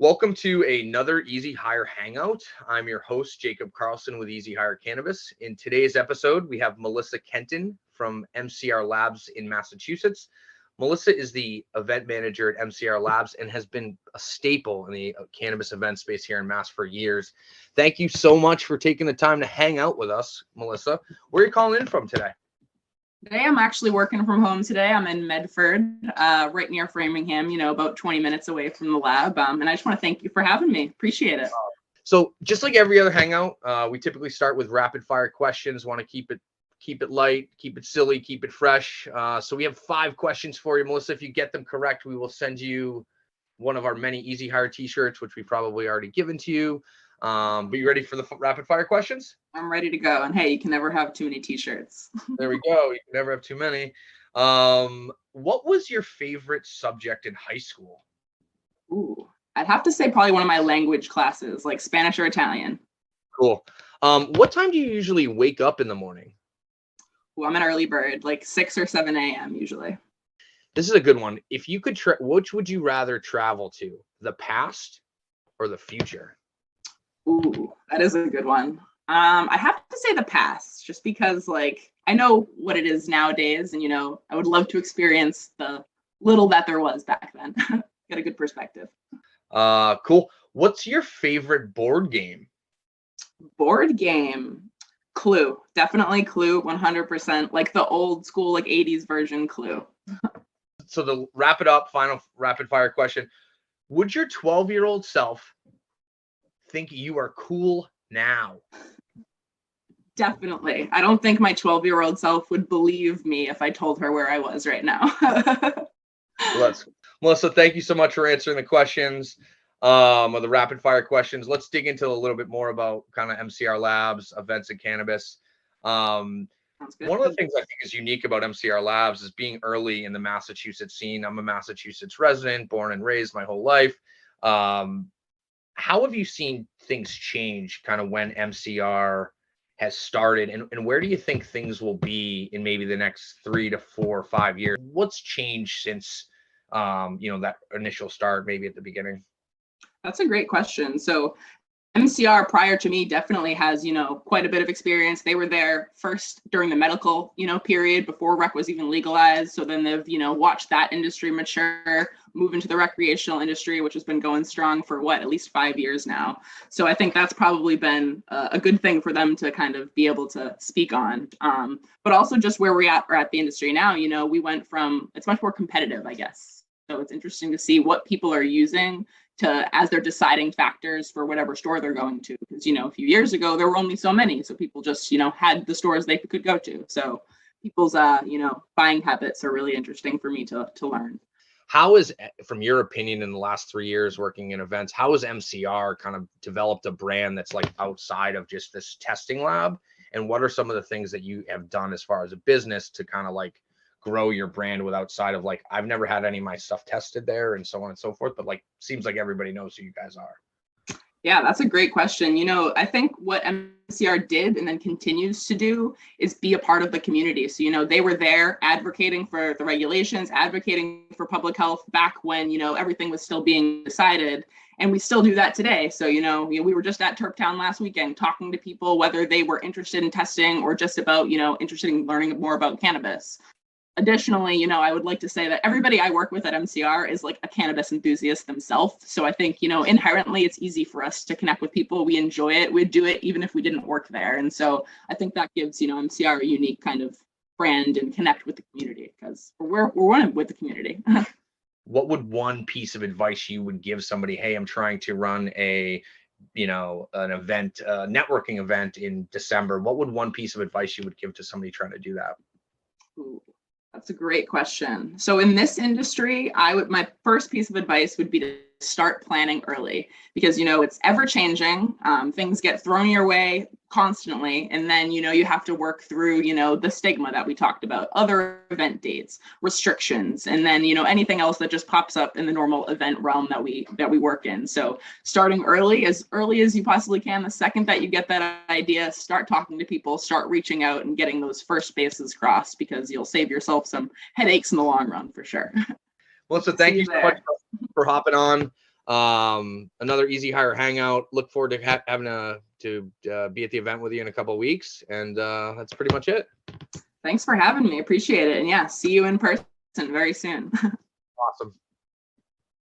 Welcome to another EzHire Hangout. I'm your host, Jacob Carlson with EzHire Cannabis. In today's episode, we have Melissa Kenton from MCR Labs in Massachusetts. Melissa is the event manager at MCR Labs and has been a staple in the cannabis event space here in Mass for years. Thank you so much for taking the time to hang out with us, Melissa. Where are you calling in from today? Today, I'm actually working from home today. I'm in Medford, right near Framingham, about 20 minutes away from the lab. And I just want to thank you for having me. Appreciate it. So just like every other Hangout, we typically start with rapid fire questions. Want to keep it light, keep it silly, keep it fresh. So we have 5 questions for you, Melissa. If you get them correct, we will send you one of our many EzHire t-shirts, which we probably already given to you. But you ready for the rapid fire questions? I'm ready to go. And hey, you can never have too many t-shirts. There we go. You can never have too many. What was your favorite subject in high school? Ooh, I'd have to say probably one of my language classes, like Spanish or Italian. Cool. What time do you usually wake up in the morning? Ooh, I'm an early bird, like 6 or 7 a.m. usually. This is a good one. If you could, which would you rather travel to, the past or the future? Ooh, that is a good one. I have to say the past, just because I know what it is nowadays, and I would love to experience the little that there was back then. Get a good perspective. Cool. What's your favorite board game? Board game, Clue. Definitely Clue, 100%. Like the old school, 80s version Clue. So to wrap it up, final rapid fire question. Would your 12-year-old self think you are cool now? Definitely. I don't think my 12-year-old self would believe me if I told her where I was right now. Melissa, thank you so much for answering the questions, or the rapid fire questions. Let's dig into a little bit more about kind of MCR Labs, events and cannabis. One of the things I think is unique about MCR Labs is being early in the Massachusetts scene. I'm a Massachusetts resident, born and raised my whole life. How have you seen things change kind of when MCR has started, and where do you think things will be in maybe the next 3 to 4 or 5 years? What's changed since that initial start, maybe at the beginning? That's a great question. So MCR prior to me definitely has, quite a bit of experience. They were there first during the medical, period before rec was even legalized. So then they've, watched that industry mature, move into the recreational industry, which has been going strong for at least 5 years now. So I think that's probably been a good thing for them to kind of be able to speak on. But also just where we're at the industry now, we went from, it's much more competitive, I guess. So it's interesting to see what people are using as their deciding factors for whatever store they're going to. Because, a few years ago, there were only so many. So people just, had the stores they could go to. So people's, buying habits are really interesting for me to learn. How is, from your opinion, in the last 3 years working in events, how has MCR kind of developed a brand that's outside of just this testing lab? And what are some of the things that you have done as far as a business to kind of grow your brand with outside of I've never had any of my stuff tested there and so on and so forth, but seems like everybody knows who you guys are. Yeah, that's a great question. I think what MCR did and then continues to do is be a part of the community. So, they were there advocating for the regulations, advocating for public health back when, everything was still being decided. And we still do that today. So, we were just at Turptown last weekend talking to people, whether they were interested in testing or just about, interested in learning more about cannabis. Additionally, I would like to say that everybody I work with at MCR is a cannabis enthusiast themselves. So I think, inherently it's easy for us to connect with people. We enjoy it. We'd do it even if we didn't work there. And so I think that gives, MCR a unique kind of brand and connect with the community because we're one with the community. What would one piece of advice you would give somebody? Hey, I'm trying to run an event, a networking event in December. What would one piece of advice you would give to somebody trying to do that? Ooh. That's a great question. So in this industry, my first piece of advice would be to start planning early because, it's ever changing. Things get thrown your way constantly. And then, you have to work through, the stigma that we talked about, other event dates, restrictions, and then, anything else that just pops up in the normal event realm that we work in. So starting early as you possibly can, the second that you get that idea, start talking to people, start reaching out and getting those first bases crossed because you'll save yourself some headaches in the long run for sure. Well, so thank you so much for hopping on. Another EzHire Hangout. Look forward to having to be at the event with you in a couple of weeks. And that's pretty much it. Thanks for having me. Appreciate it. And yeah, see you in person very soon. Awesome.